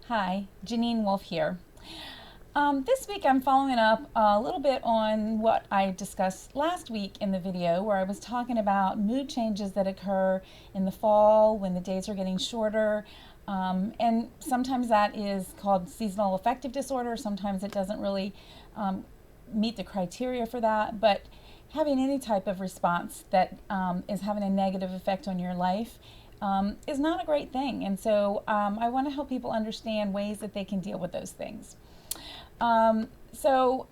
Hi, Janine Wolf here. This week I'm following up a little bit on what I discussed last week in the video where I was talking about mood changes that occur in the fall when the days are getting shorter. And sometimes that is called seasonal affective disorder. Sometimes it doesn't really meet the criteria for that. But having any type of response that is having a negative effect on your life is not a great thing. And so I want to help people understand ways that they can deal with those things. So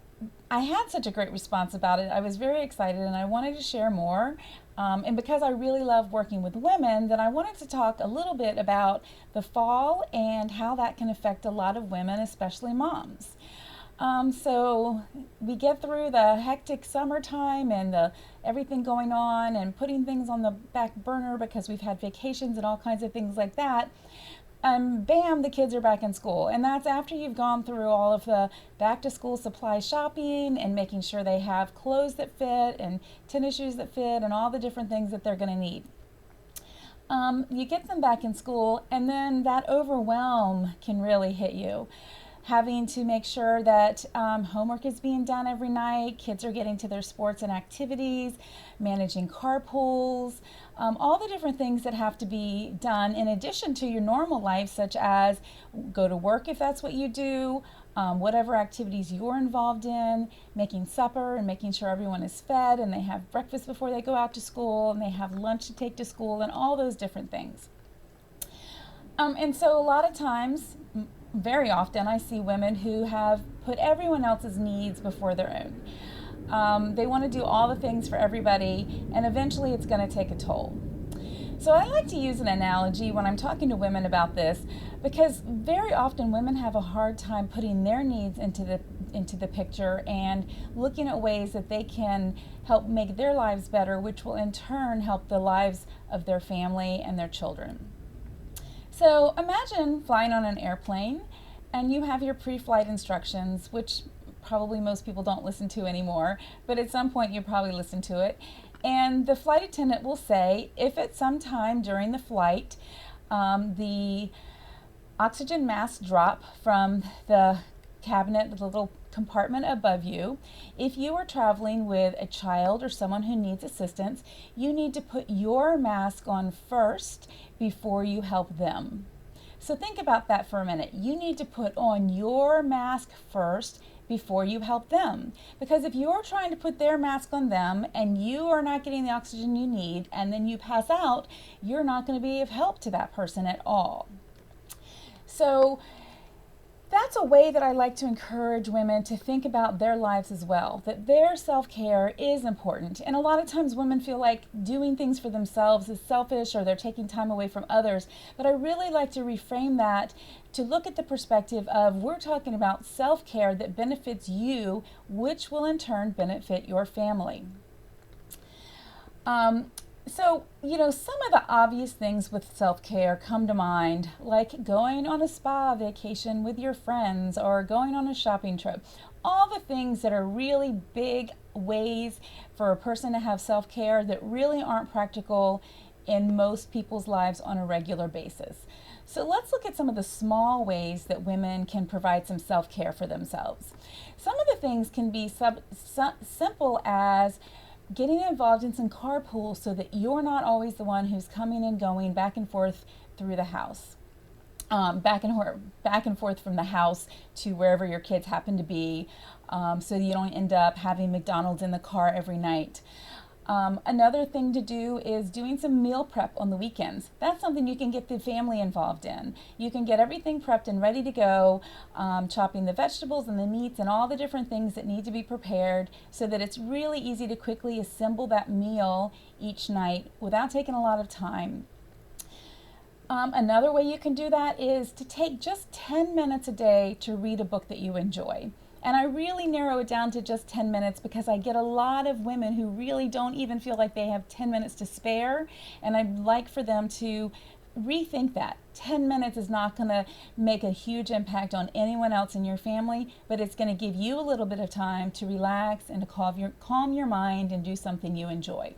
I had such a great response about it. I was very excited and I wanted to share more. And because I really love working with women, then I wanted to talk a little bit about the fall and how that can affect a lot of women, especially moms. So we get through the hectic summertime and everything going on and putting things on the back burner because we've had vacations and all kinds of things like that. Bam, the kids are back in school. And that's after you've gone through all of the back to school supply shopping and making sure they have clothes that fit and tennis shoes that fit and all the different things that they're going to need. You get them back in school and then that overwhelm can really hit you. Having to make sure that homework is being done every night, kids are getting to their sports and activities, managing carpools, all the different things that have to be done in addition to your normal life, such as go to work if that's what you do, whatever activities you're involved in, making supper and making sure everyone is fed and they have breakfast before they go out to school and they have lunch to take to school and all those different things. And so a lot of times, very often, I see women who have put everyone else's needs before their own. They want to do all the things for everybody, and eventually it's going to take a toll. So I like to use an analogy when I'm talking to women about this because very often women have a hard time putting their needs into the picture and looking at ways that they can help make their lives better, which will in turn help the lives of their family and their children. So imagine flying on an airplane and you have your pre-flight instructions, which probably most people don't listen to anymore, but at some point you probably listen to it. And the flight attendant will say, if at some time during the flight, the oxygen mask drop from the cabinet, the little compartment above you, if you are traveling with a child or someone who needs assistance, you need to put your mask on first before you help them. So think about that for a minute. You need to put on your mask first before you help them. Because if you're trying to put their mask on them and you are not getting the oxygen you need and then you pass out, you're not going to be of help to that person at all. So that's a way that I like to encourage women to think about their lives as well, that their self-care is important. And a lot of times women feel like doing things for themselves is selfish or they're taking time away from others. But I really like to reframe that to look at the perspective of we're talking about self-care that benefits you, which will in turn benefit your family. So, some of the obvious things with self-care come to mind, like going on a spa vacation with your friends or going on a shopping trip. All the things that are really big ways for a person to have self-care that really aren't practical in most people's lives on a regular basis. So let's look at some of the small ways that women can provide some self-care for themselves. Some of the things can be simple as getting involved in some carpools so that you're not always the one who's coming and going back and forth through the house. Back and forth from the house to wherever your kids happen to be, so you don't end up having McDonald's in the car every night. Another thing to do is doing some meal prep on the weekends. That's something you can get the family involved in. You can get everything prepped and ready to go, chopping the vegetables and the meats and all the different things that need to be prepared so that it's really easy to quickly assemble that meal each night without taking a lot of time. Another way you can do that is to take just 10 minutes a day to read a book that you enjoy. And I really narrow it down to just 10 minutes because I get a lot of women who really don't even feel like they have 10 minutes to spare. And I'd like for them to rethink that. 10 minutes is not going to make a huge impact on anyone else in your family, but it's going to give you a little bit of time to relax and to calm your mind and do something you enjoy.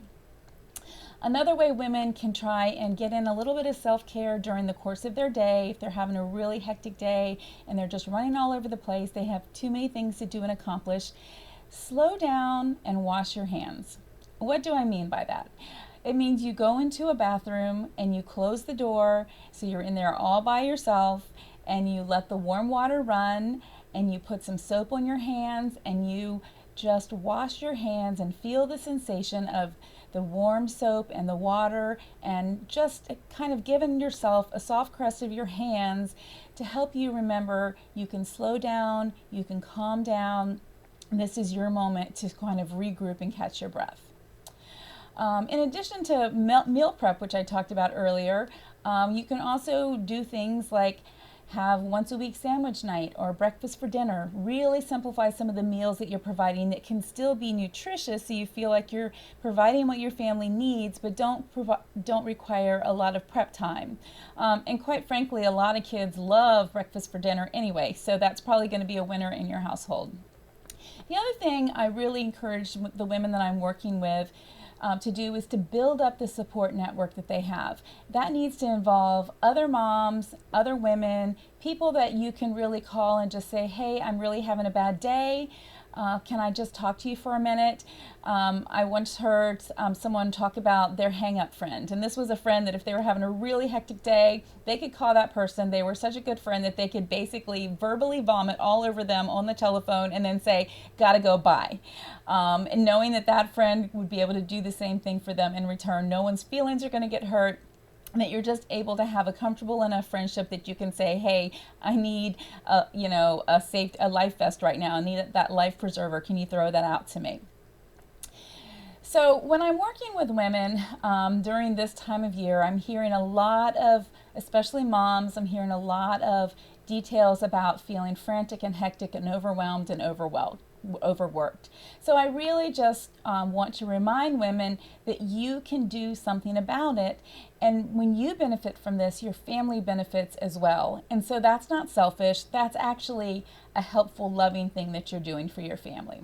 Another way women can try and get in a little bit of self-care during the course of their day, if they're having a really hectic day and they're just running all over the place, they have too many things to do and accomplish, slow down and wash your hands. What do I mean by that? It means you go into a bathroom and you close the door, so you're in there all by yourself, and you let the warm water run, and you put some soap on your hands, and you just wash your hands and feel the sensation of the warm soap and the water, and just kind of giving yourself a soft crust of your hands to help you remember you can slow down, you can calm down. This is your moment to kind of regroup and catch your breath. In addition to meal prep, which I talked about earlier, you can also do things like have once a week sandwich night or breakfast for dinner. Really simplify some of the meals that you're providing that can still be nutritious, so you feel like you're providing what your family needs, but don't require a lot of prep time. And quite frankly, a lot of kids love breakfast for dinner anyway, so that's probably going to be a winner in your household. The other thing I really encourage the women that I'm working with to do is to build up the support network that they have. That needs to involve other moms, other women, people that you can really call and just say, hey, I'm really having a bad day. Can I just talk to you for a minute? I once heard someone talk about their hang-up friend. And this was a friend that if they were having a really hectic day, they could call that person. They were such a good friend that they could basically verbally vomit all over them on the telephone and then say, gotta go, bye. And knowing that that friend would be able to do the same thing for them in return. No one's feelings are gonna get hurt. And that you're just able to have a comfortable enough friendship that you can say, hey, I need a life vest right now. I need that life preserver. Can you throw that out to me? So when I'm working with women during this time of year, I'm hearing a lot of, especially moms, I'm hearing a lot of details about feeling frantic and hectic and overwhelmed and overworked. So I really just want to remind women that you can do something about it, and when you benefit from this, your family benefits as well. And so that's not selfish, that's actually a helpful, loving thing that you're doing for your family.